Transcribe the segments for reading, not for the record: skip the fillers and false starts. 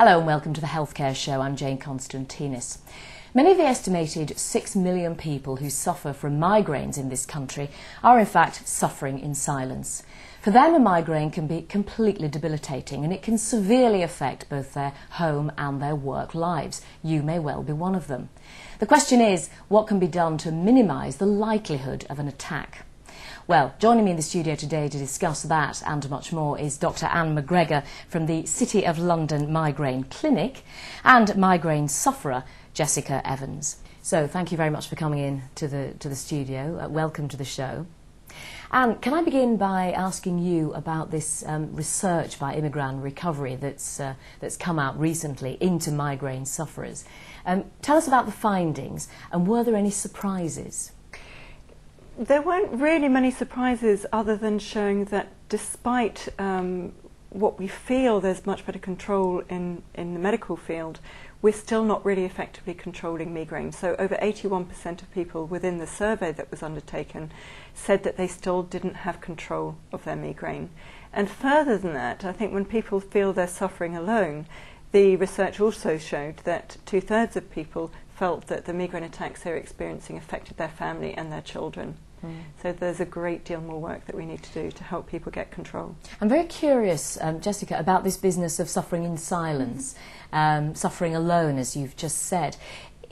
Hello and welcome to the Healthcare Show. I'm Jane Constantinis. Many of the estimated 6 million people who suffer from migraines in this country are in fact suffering in silence. For them, a migraine can be completely debilitating and it can severely affect both their home and their work lives. You may well be one of them. The question is, what can be done to minimise the likelihood of an attack? Well, joining me in the studio today to discuss that and much more is Dr. Macgregor from the City of London Migraine Clinic and migraine sufferer Jessica Evans. So thank you very much for coming in to the studio. Welcome to the show. And can I begin by asking you about this research by Imigran Recovery that's come out recently into migraine sufferers? Tell us about the findings and were there any surprises? There weren't really many surprises other than showing that despite what we feel there's much better control in the medical field, we're still not really effectively controlling migraine. So over 81% of people within the survey that was undertaken said that they still didn't have control of their migraine. And further than that, I think when people feel they're suffering alone, the research also showed that 2/3 of people felt that the migraine attacks they're experiencing affected their family and their children. So there's a great deal more work that we need to do to help people get control. I'm very curious, Jessica, about this business of suffering in silence, suffering alone, as you've just said.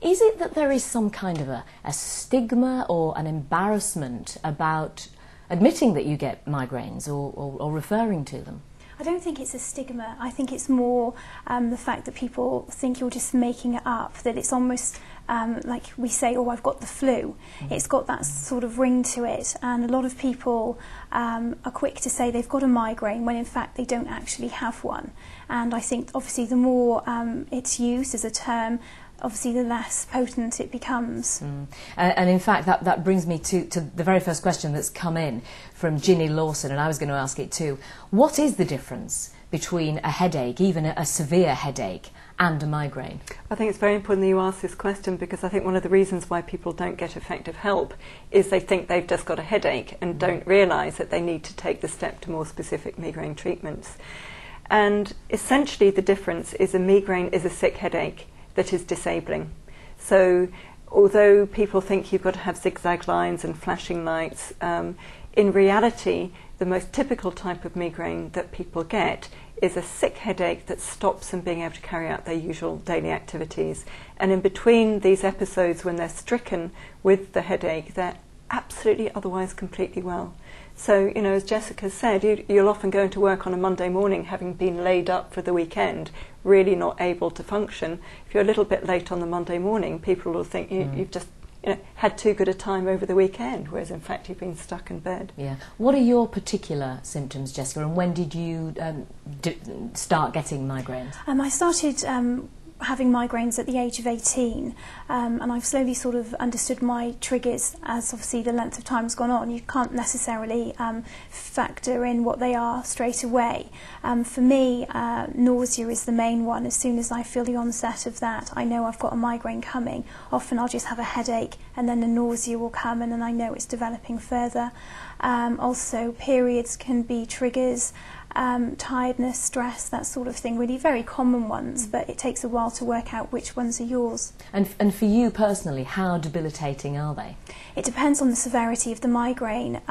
Is it that there is some kind of a stigma or an embarrassment about admitting that you get migraines or referring to them? I don't think it's a stigma. I think it's more the fact that people think you're just making it up, that it's almost like we say, oh, I've got the flu. It's got that sort of ring to it, and a lot of people are quick to say they've got a migraine when in fact they don't actually have one. And I think obviously the more it's used as a term, obviously the less potent it becomes. And in fact that brings me to the very first question that's come in from Ginny Lawson, and I was going to ask it too. What is the difference between a headache, even a severe headache, and a migraine? I think it's very important that you ask this question because I think one of the reasons why people don't get effective help is they think they've just got a headache and don't realise that they need to take the step to more specific migraine treatments. And essentially the difference is a migraine is a sick headache that is disabling. So although people think you've got to have zigzag lines and flashing lights, in reality the most typical type of migraine that people get is a sick headache that stops them being able to carry out their usual daily activities. And in between these episodes when they're stricken with the headache, they're absolutely otherwise completely well. So, you know, as Jessica said, you'll often go into work on a Monday morning having been laid up for the weekend, really not able to function. If you're a little bit late on the Monday morning, people will think you've just had too good a time over the weekend, whereas in fact you've been stuck in bed. Yeah. What are your particular symptoms, Jessica, and when did you start getting migraines? I started having migraines at the age of 18, and I've slowly sort of understood my triggers as obviously the length of time's gone on. You can't necessarily factor in what they are straight away. For me, nausea is the main one. As soon as I feel the onset of that, I know I've got a migraine coming. Often I'll just have a headache and then the nausea will come and then I know it's developing further. Also, periods can be triggers. Tiredness, stress, that sort of thing, really very common ones, but it takes a while to work out which ones are yours. And for you personally, how debilitating are they? It depends on the severity of the migraine.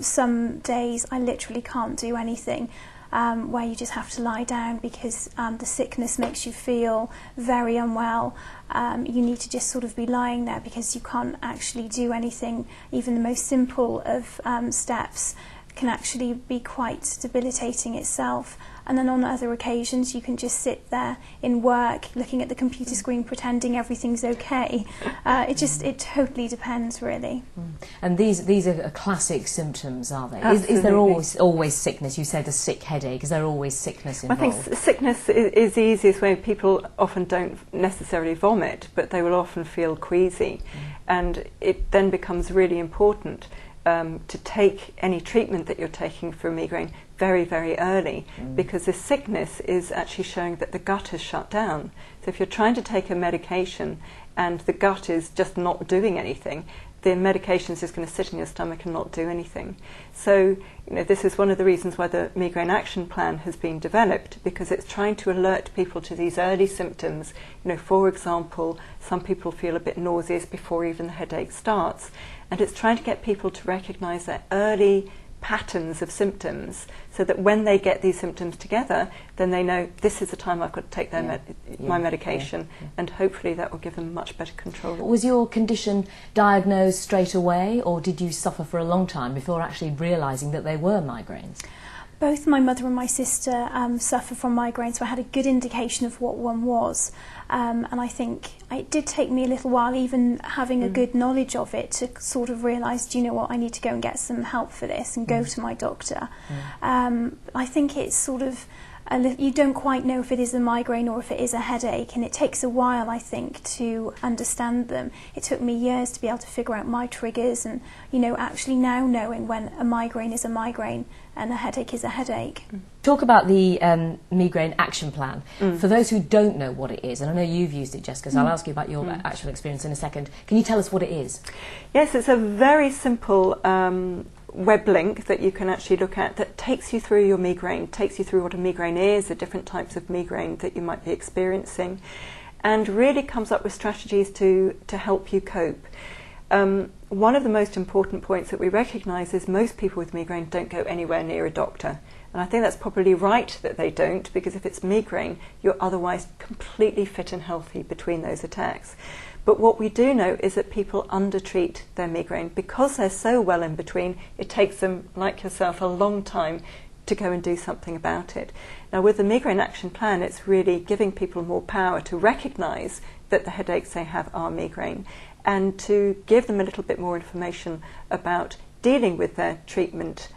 Some days I literally can't do anything, where you just have to lie down because the sickness makes you feel very unwell. You need to just sort of be lying there because you can't actually do anything. Even the most simple of steps can actually be quite debilitating itself. And then on other occasions you can just sit there in work looking at the computer screen pretending everything's okay. It totally depends really. And these are classic symptoms, are they? Is there always sickness? You said a sick headache. Is there always sickness involved? I think sickness is the easiest way. People often don't necessarily vomit, but they will often feel queasy. And it then becomes really important to take any treatment that you're taking for migraine very, very early, because this sickness is actually showing that the gut has shut down. So if you're trying to take a medication and the gut is just not doing anything, the medication is just going to sit in your stomach and not do anything. So, this is one of the reasons why the Migraine Action Plan has been developed, because it's trying to alert people to these early symptoms. For example, some people feel a bit nauseous before even the headache starts, and it's trying to get people to recognise their early patterns of symptoms, so that when they get these symptoms together, then they know this is the time I've got to take my medication, and hopefully that will give them much better control. Was your condition diagnosed straight away, or did you suffer for a long time before actually realising that they were migraines? Both my mother and my sister suffer from migraines, so I had a good indication of what one was. And I think it did take me a little while, even having a good knowledge of it, to sort of realise, do you know what, I need to go and get some help for this and go to my doctor. I think it's sort of, you don't quite know if it is a migraine or if it is a headache, and it takes a while, I think, to understand them. It took me years to be able to figure out my triggers, and actually now knowing when a migraine is a migraine and a headache is a headache. Talk about the Migraine Action Plan. For those who don't know what it is, and I know you've used it, Jessica, so I'll ask you about your actual experience in a second. Can you tell us what it is? Yes, it's a very simple web link that you can actually look at that takes you through your migraine, takes you through what a migraine is, the different types of migraine that you might be experiencing, and really comes up with strategies to help you cope. One of the most important points that we recognise is most people with migraine don't go anywhere near a doctor. And I think that's probably right that they don't, because if it's migraine, you're otherwise completely fit and healthy between those attacks. But what we do know is that people undertreat their migraine. Because they're so well in between, it takes them, like yourself, a long time to go and do something about it. Now, with the Migraine Action Plan, it's really giving people more power to recognise that the headaches they have are migraine, and to give them a little bit more information about dealing with their treatment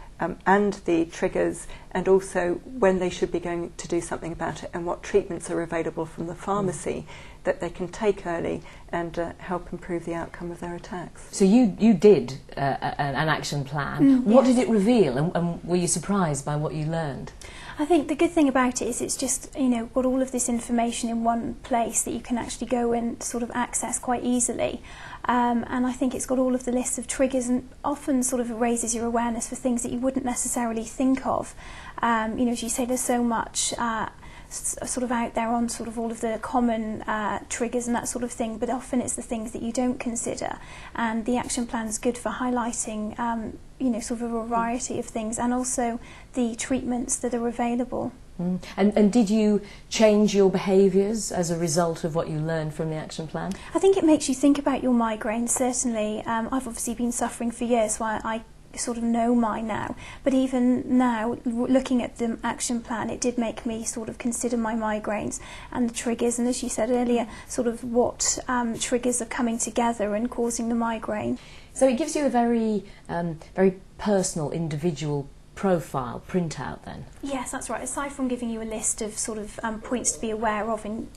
and the triggers, and also when they should be going to do something about it, and what treatments are available from the pharmacy that they can take early and help improve the outcome of their attacks. So you did an action plan. What did it reveal, and were you surprised by what you learned? I think the good thing about it is it's just, got all of this information in one place that you can actually go and sort of access quite easily. And I think it's got all of the lists of triggers, and often sort of raises your awareness for things that you wouldn't necessarily think of. As you say, there's so much sort of out there on sort of all of the common triggers and that sort of thing, but often it's the things that you don't consider. And the action plan is good for highlighting sort of a variety of things, and also the treatments that are available. And did you change your behaviours as a result of what you learned from the action plan? I think it makes you think about your migraine, certainly. I've obviously been suffering for years, so I sort of know mine now, but even now, looking at the action plan, it did make me sort of consider my migraines and the triggers, and as you said earlier, sort of what triggers are coming together and causing the migraine. So it gives you a very personal, individual profile printout then? Yes, that's right. Aside from giving you a list of sort of points to be aware of in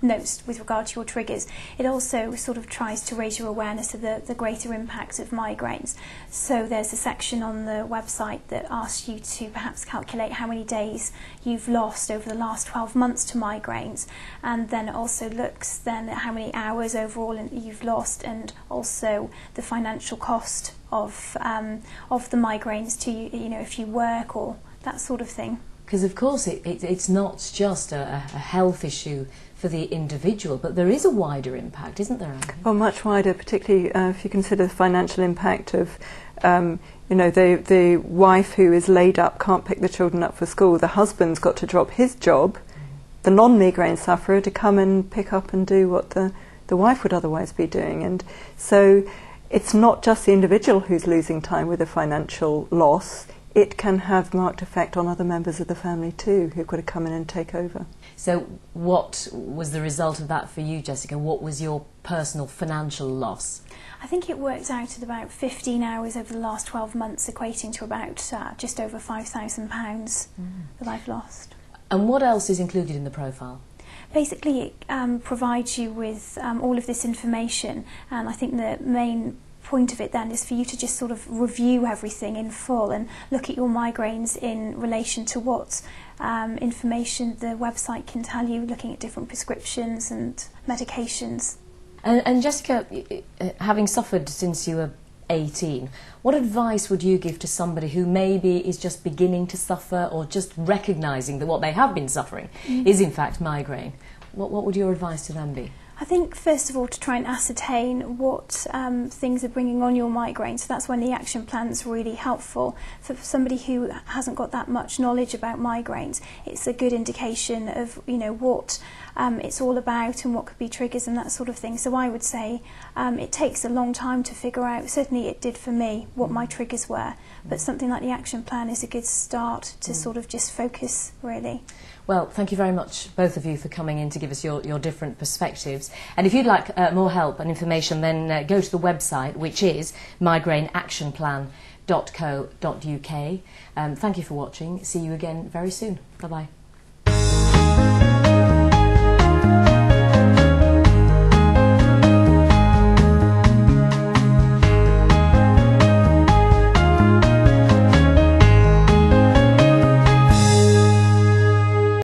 notes with regard to your triggers, it also sort of tries to raise your awareness of the greater impact of migraines. So there's a section on the website that asks you to perhaps calculate how many days you've lost over the last 12 months to migraines, and then it also looks then at how many hours overall you've lost, and also the financial cost of the migraines to you, if you work or that sort of thing. Because of course it's not just a health issue for the individual, but there is a wider impact, isn't there, Anne? Well, much wider, particularly if you consider the financial impact of the wife who is laid up, can't pick the children up for school, the husband's got to drop his job, the non-migraine sufferer to come and pick up and do what the wife would otherwise be doing. And so it's not just the individual who's losing time with a financial loss, it can have marked effect on other members of the family too, who've got to come in and take over. So what was the result of that for you, Jessica? What was your personal financial loss? I think it worked out at about 15 hours over the last 12 months, equating to about just over £5,000 that I've lost. And what else is included in the profile? Basically, it provides you with all of this information, and I think the main point of it then is for you to just sort of review everything in full and look at your migraines in relation to what information the website can tell you, looking at different prescriptions and medications. And Jessica, having suffered since you were 18, what advice would you give to somebody who maybe is just beginning to suffer or just recognising that what they have been suffering is in fact migraine? What would your advice to them be? I think first of all to try and ascertain what things are bringing on your migraine. So that's when the action plan is really helpful. For somebody who hasn't got that much knowledge about migraines, it's a good indication of what it's all about and what could be triggers and that sort of thing. So I would say it takes a long time to figure out, certainly it did for me, what my triggers were. But something like the action plan is a good start to sort of just focus really. Well, thank you very much, both of you, for coming in to give us your different perspectives. And if you'd like more help and information, then go to the website, which is migraineactionplan.co.uk. Thank you for watching. See you again very soon. Bye-bye.